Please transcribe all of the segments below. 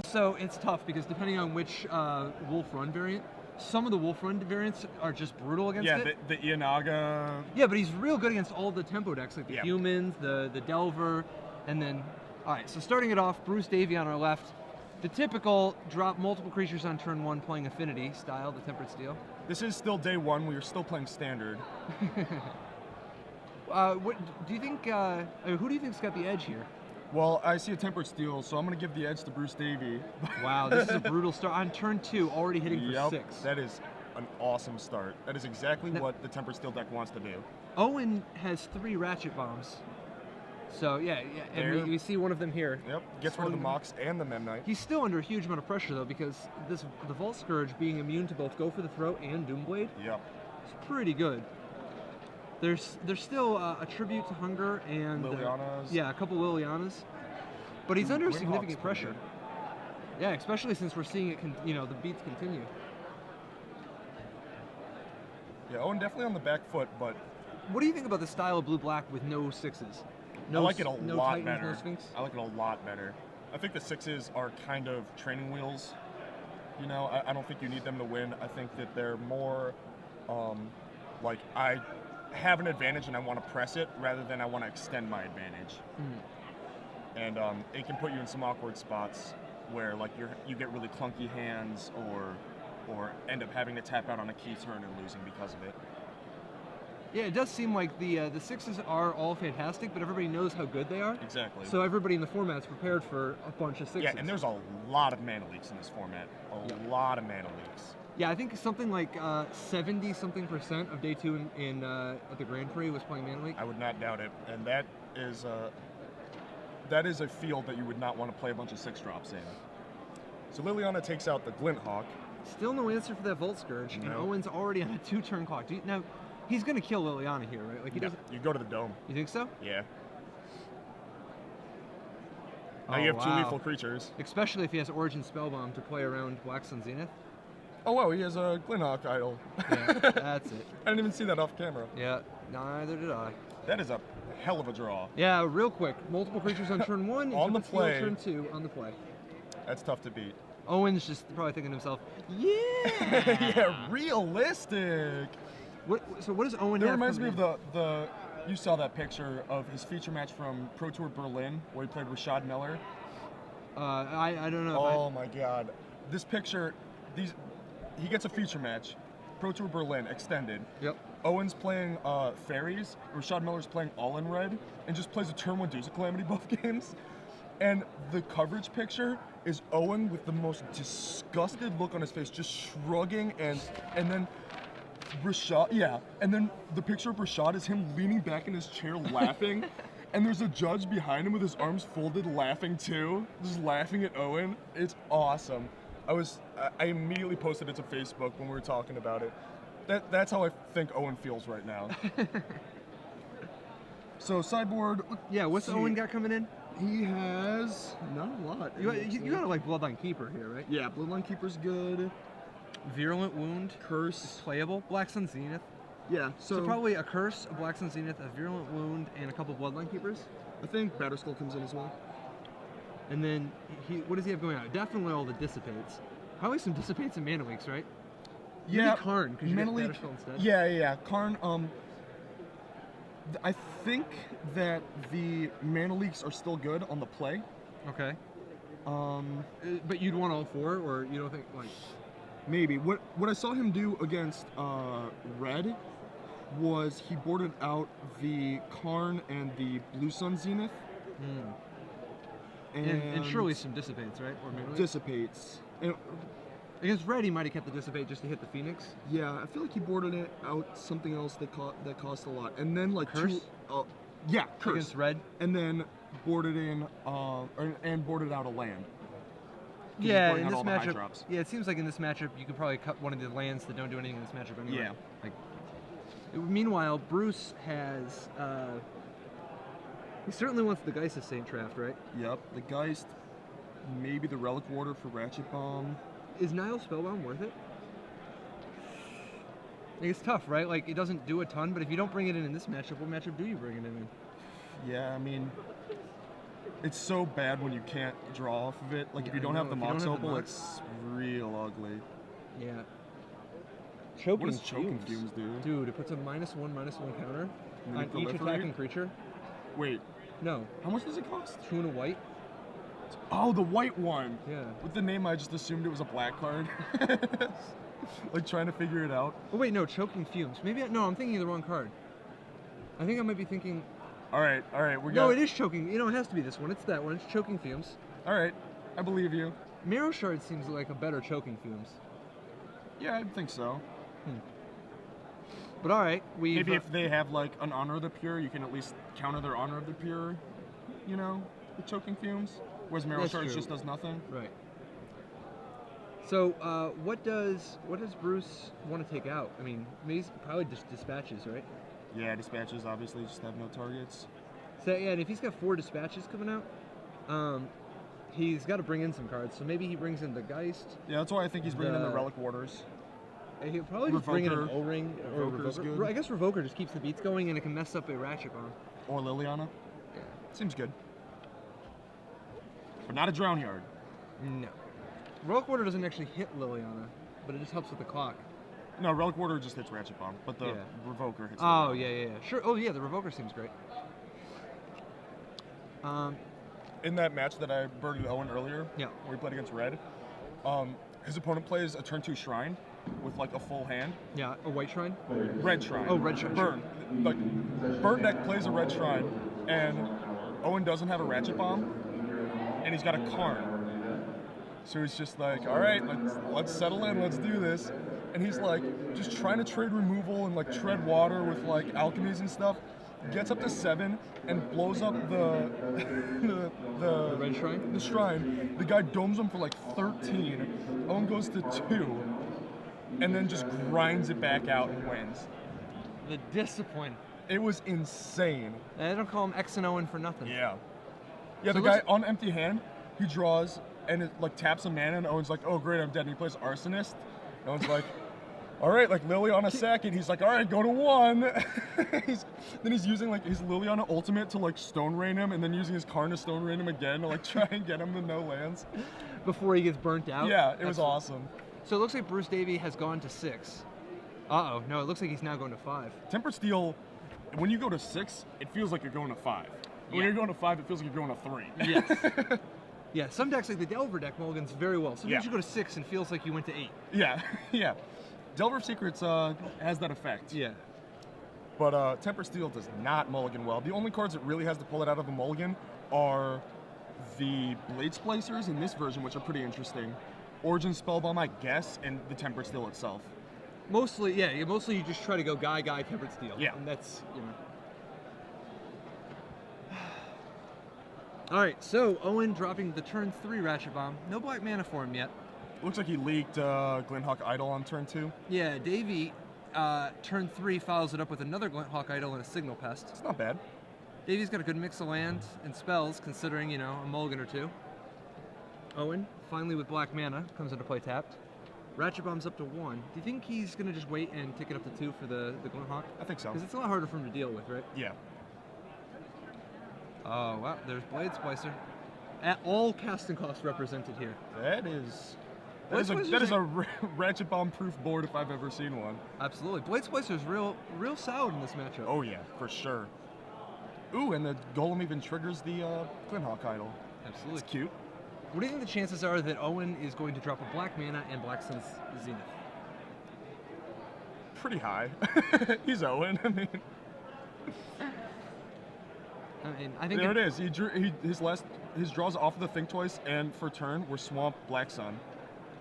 Also, it's tough because depending on which Wolf Run variant, some of the Wolf Run variants are just brutal against it. Yeah, the Ionaga. Yeah, but he's real good against all the tempo decks, like the Yeah. Humans, the Delver, and then... Alright, so starting it off, Bruce Davey on our left. The typical drop multiple creatures on turn 1 playing Affinity style, the Tempered Steel. This is still day 1, we are still playing Standard. What do you think, who do you think's got the edge here? Well, I see a Tempered Steel, so I'm going to give the edge to Bruce Davey. Wow, this is a brutal start. On turn 2, already hitting for 6. That is an awesome start. That is exactly what the Tempered Steel deck wants to do. Owen has 3 Ratchet Bombs. So, yeah, and we see one of them here. Yep, gets rid of the Mox and the Memnite. He's still under a huge amount of pressure, though, because the Vault Scourge being immune to both Go for the Throat and Doomblade. Yep. It's pretty good. There's still a Tribute to Hunger and... Lilianas. Yeah, a couple Lilianas. But he's under significant pressure. Yeah, especially since we're seeing it, the beats continue. Yeah, Owen definitely on the back foot, but... What do you think about the style of blue-black with no 6s? I like it a lot Titans, better. No Sphinx? I like it a lot better. I think the 6s are kind of training wheels. You know, I don't think you need them to win. I think that they're more like I have an advantage and I want to press it rather than I want to extend my advantage. And it can put you in some awkward spots where like you get really clunky hands or end up having to tap out on a key turn and losing because of it. Yeah, it does seem like the 6s are all fantastic, but everybody knows how good they are. Exactly. So everybody in the format's prepared for a bunch of 6s. Yeah, and there's a lot of mana leaks in this format. A lot of mana leaks. Yeah, I think something like 70-something% of day 2 in at the Grand Prix was playing mana leak. I would not doubt it, and that is a field that you would not want to play a bunch of 6-drops in. So Liliana takes out the Glint Hawk. Still no answer for that Volt Scourge, and Owen's already on a 2-turn clock. Now, he's going to kill Liliana here, right? Like he doesn't. You go to the Dome. You think so? Yeah. Now you have 2 lethal creatures. Especially if he has Origin Spellbomb to play around Black Sun Zenith. Oh wow, he has a Glinthawk idol. Yeah, that's it. I didn't even see that off camera. Yeah, neither did I. That is a hell of a draw. Yeah, real quick. Multiple creatures on turn 1. On the play. Turn 2 on the play. That's tough to beat. Owen's just probably thinking to himself, yeah! Yeah, realistic! So what does Owen have? That reminds me of the you saw that picture of his feature match from Pro Tour Berlin where he played Rashad Miller. I don't know. Oh my god. This picture, he gets a feature match. Pro Tour Berlin, extended. Yep. Owen's playing Fairies, Rashad Miller's playing All in Red, and just plays a turn 1 Deuce of Calamity both games. And the coverage picture is Owen with the most disgusted look on his face, just shrugging, and then Rashad, and then the picture of Rashad is him leaning back in his chair laughing, and there's a judge behind him with his arms folded laughing too, just laughing at Owen. It's awesome. I immediately posted it to Facebook when we were talking about it. That's how I think Owen feels right now. So sideboard. Yeah, what's Owen got coming in? He has not a lot. You got like Bloodline Keeper here, right? Yeah, Bloodline Keeper's good. Virulent Wound, Curse, is playable. Black Sun Zenith. Yeah, so probably a Curse, a Black Sun Zenith, a Virulent Wound, and a couple Bloodline Keepers. I think Batterskull comes in as well. And then what does he have going on? Definitely all the Dissipates. Probably some Dissipates and Mana Leaks, right? Yeah, maybe Karn, because you get Batterskull instead. Yeah. Karn. I think that the Mana Leaks are still good on the play. Okay. But you'd want all 4, or you don't think like? Maybe. What I saw him do against Red was he boarded out the Karn and the Blue Sun Zenith. And surely some Dissipates, right? Or maybe Dissipates. And against Red, he might have kept the Dissipate just to hit the Phoenix. Yeah, I feel like he boarded it out something else that cost a lot. And then like Curse? Yeah, Curse. Against Red? And then boarded in and boarded out a land. Yeah, in this matchup. Yeah, it seems like in this matchup you could probably cut one of the lands that don't do anything in this matchup anyway. Yeah. Like, meanwhile, Bruce has. He certainly wants the Geist of Saint Draft, right? Yep, the Geist, maybe the Relic Warder for Ratchet Bomb. Is Nile Spellbound worth it? Like, it's tough, right? Like, it doesn't do a ton, but if you don't bring it in this matchup, what matchup do you bring it in? Yeah, I mean, It's so bad when you can't draw off of it. Like, Yeah, if you I don't know, have the if you don't Mox have the Opal, Mox. it's real ugly. Yeah. Choking What does Choking Fumes do? Dude, it puts a -1/-1 counter And then on you each proliferate? attacking creature. Wait, No, how much does it cost? 2 and a white. Oh, the white one. Yeah. With the name, I just assumed it was a black card. Like, trying to figure it out. Oh wait, no, Choking Fumes. Maybe no, I'm thinking of the wrong card. I think I might be thinking. All right, we No, got. it is Choking. You know, it has to be this one. It's that one. It's Choking Fumes. All right, I believe you. Marrow Shard seems like a better Choking Fumes. Yeah, I think so. But all right, we Maybe if they have like an Honor of the Pure, you can at least counter their Honor of the Pure, you know, with Choking Fumes. Whereas Marrow That's Shards true. just does nothing. Right. So what does Bruce want to take out? I mean, he's probably just dispatches, right? Yeah, dispatches obviously just have no targets. So yeah, and if he's got 4 dispatches coming out, he's got to bring in some cards. So maybe he brings in the Geist. Yeah, that's why I think he's bringing in the The- Relic Warders. He'll probably just bring in an Revoker. O-Ring or a Revoker's Revoker. good. I guess Revoker just keeps the beats going, and it can mess up a Ratchet Bomb. Or Liliana. Yeah. Seems good. But not a Drown Yard. No. Relic Warder doesn't actually hit Liliana, but it just helps with the clock. No, Relic Warder just hits Ratchet Bomb, but the Yeah. Revoker hits Oh, Liliana. yeah. Sure. Oh, yeah, the Revoker seems great. In that match that I birded Owen earlier, Yeah. where he played against Red, his opponent plays a turn 2 Shrine with like a full hand. Yeah, a White Shrine? Red Shrine. Oh, Red Shrine, Burn. Like, Burn deck plays a Red Shrine, and Owen doesn't have a Ratchet Bomb, and he's got a Karn. So he's just like, all right, let's settle in, let's do this. And he's like, just trying to trade removal and like tread water with like alchemies and stuff. Gets up to 7 and blows up the The Red Shrine? the shrine. The guy domes him for like 13. Owen goes to 2, and then just grinds it back out and wins. The discipline. It was insane. They don't call him X and Owen for nothing. Yeah. Yeah, So the guy let's- on empty hand, he draws and it like taps a mana, and Owen's like, oh great, I'm dead. And he plays Arsonist. And Owen's like, all right, like Liliana second. He's like, all right, go to 1. Then he's using like his Liliana ultimate to like Stone Rain him, and then using his Karn to Stone Rain him again to like try and get him to no lands. Before he gets burnt out? Yeah, it was That's- awesome. So it looks like Bruce Davey has gone to 6. Uh-oh. No, it looks like he's now going to 5. Tempered Steel, when you go to 6, it feels like you're going to 5. When Yeah. you're going to 5, it feels like you're going to 3. Yes. Yeah, some decks like the Delver deck mulligans very well. Sometimes Yeah. you go to 6 and feels like you went to 8. Yeah, yeah. Delver of Secrets has that effect. Yeah. But Temper Steel does not mulligan well. The only cards that really has to pull it out of a mulligan are the Blade Splicers in this version, which are pretty interesting. Origin Spellbomb, I guess, and the Temper Steel itself. Mostly, yeah, mostly you just try to go guy, Tempered Steel. Yeah. And that's, you know. All right, so Owen dropping the turn 3 Ratchet Bomb. No black mana for him yet. Looks like he leaked Glenhawk Idol on turn 2. Yeah, Davey, turn 3 follows it up with another Hawk Idol and a Signal Pest. It's not bad. Davey's got a good mix of land and spells, considering, you know, a mulligan or 2. Owen, finally with black mana, comes into play tapped. Ratchet Bomb's up to 1. Do you think he's going to just wait and take it up to 2 for the Glinthawk? I think so. Because it's a lot harder for him to deal with, right? Yeah. Oh, wow, there's Blade Splicer. At all casting costs represented here. That is Blade Splicer's that is a Ratchet Bomb proof board if I've ever seen one. Absolutely. Blade Splicer's real solid in this matchup. Oh yeah, for sure. Ooh, and the Golem even triggers the Glenhawk Idol. Absolutely. It's cute. What do you think the chances are that Owen is going to drop a black mana and Black Sun's Zenith? Pretty high. He's Owen. I mean, I think there it is. He drew his draws off of the Think Twice and for turn were Swamp Black Sun,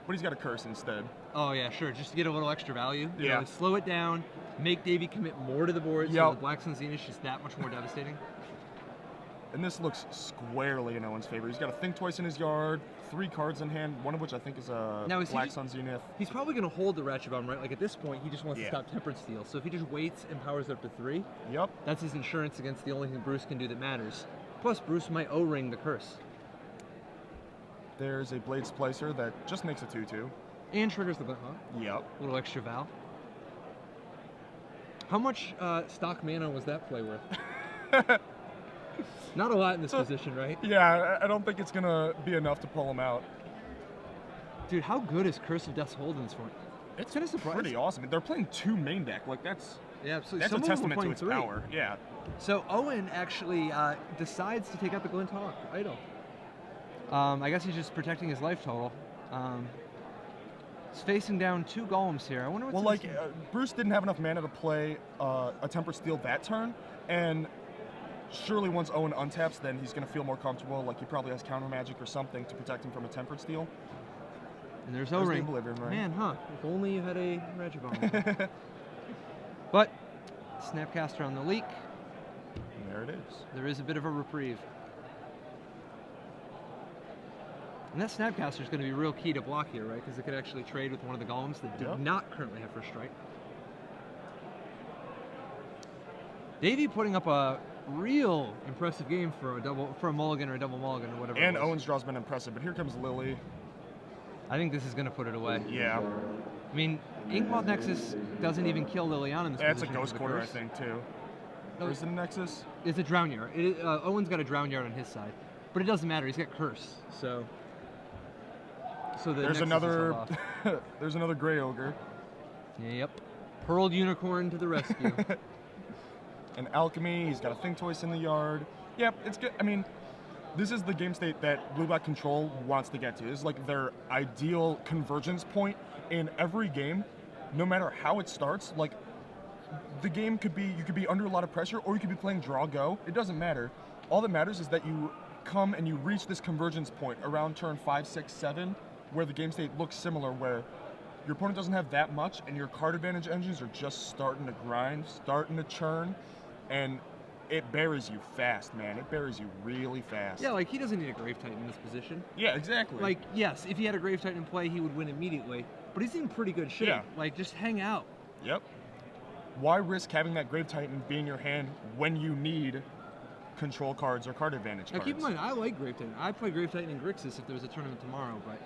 but he's got a curse instead. Oh yeah, sure. Just to get a little extra value. You Yeah. know, slow it down, make Davey commit more to the board, so Yep. the Black Sun Zenith is just that much more devastating. And this looks squarely in Owen's favor. He's got a Think Twice in his yard, 3 cards in hand, one of which I think is a Now, is he Black just- Sun Zenith. He's probably going to hold the Ratchet Bomb, right? Like at this point, he just wants to Yeah. stop Tempered Steel. So if he just waits and powers it up to 3, Yep. that's his insurance against the only thing Bruce can do that matters. Plus, Bruce might O-ring the curse. There's a Blade Splicer that just makes a 2/2. And triggers the Glinthawk. Yep. A little extra val. How much stock mana was that play worth? Not a lot in this position, right? Yeah, I don't think it's gonna be enough to pull him out. Dude, how good is Curse of Death's Hold in this point? It's kind of surprising. pretty awesome. They're playing 2 main deck. Like that's Yeah, absolutely. that's Some a of them were testament to playing its 3. power. Yeah. So Owen actually decides to take out the Glint Hawk idol. I guess he's just protecting his life total. He's facing down 2 golems here. I wonder what's Well, in like this- Bruce didn't have enough mana to play a Temper Steel that turn, and surely once Owen untaps, then he's gonna feel more comfortable. Like he probably has counter magic or something to protect him from a Tempered Steel. And there's the O-Ring. Oblivion Ring. Man, huh? If only you had a Ratchet Bomb. But Snapcaster on the leak. There it is. There is a bit of a reprieve. And that Snapcaster is going to be real key to block here, right? Because it could actually trade with one of the golems that did Yep. not currently have first strike. Davey putting up a real impressive game for a mulligan or a double mulligan or whatever. And it was. Owen's draw's been impressive, but here comes Lily. I think this is going to put it away. Yeah. I mean, Inkmoth Nexus doesn't even kill Liliana in this That's a position Ghost with the Quarter, I curse. think, too. No, Or is it a Nexus? It's a Drown Yard. Owen's got a Drown Yard on his side. But it doesn't matter. He's got Curse. So the There's Nexus is held another. off. There's another Gray Ogre. Yep. Pearled Unicorn to the rescue. And Alchemy. He's got a Think Twice in the yard. Yep, it's good. I mean, this is the game state that Blue Black Control wants to get to. It's like their ideal convergence point in every game, no matter how it starts. Like the game could be, you could be under a lot of pressure, or you could be playing draw go. It doesn't matter. All that matters is that you come and you reach this convergence point around turn 5, 6, 7, where the game state looks similar, where your opponent doesn't have that much, and your card advantage engines are just starting to grind, starting to churn, and it buries you fast, man. It buries you really fast. Yeah, like he doesn't need a Grave Titan in this position. Yeah, exactly. Like, yes, if he had a Grave Titan in play, he would win immediately. But he's in pretty good shape. Yeah. Like, just hang out. Yep. Why risk having that Grave Titan be in your hand when you need control cards or card advantage Now cards? keep in mind, I like Grave Titan. I play Grave Titan in Grixis if there was a tournament tomorrow, but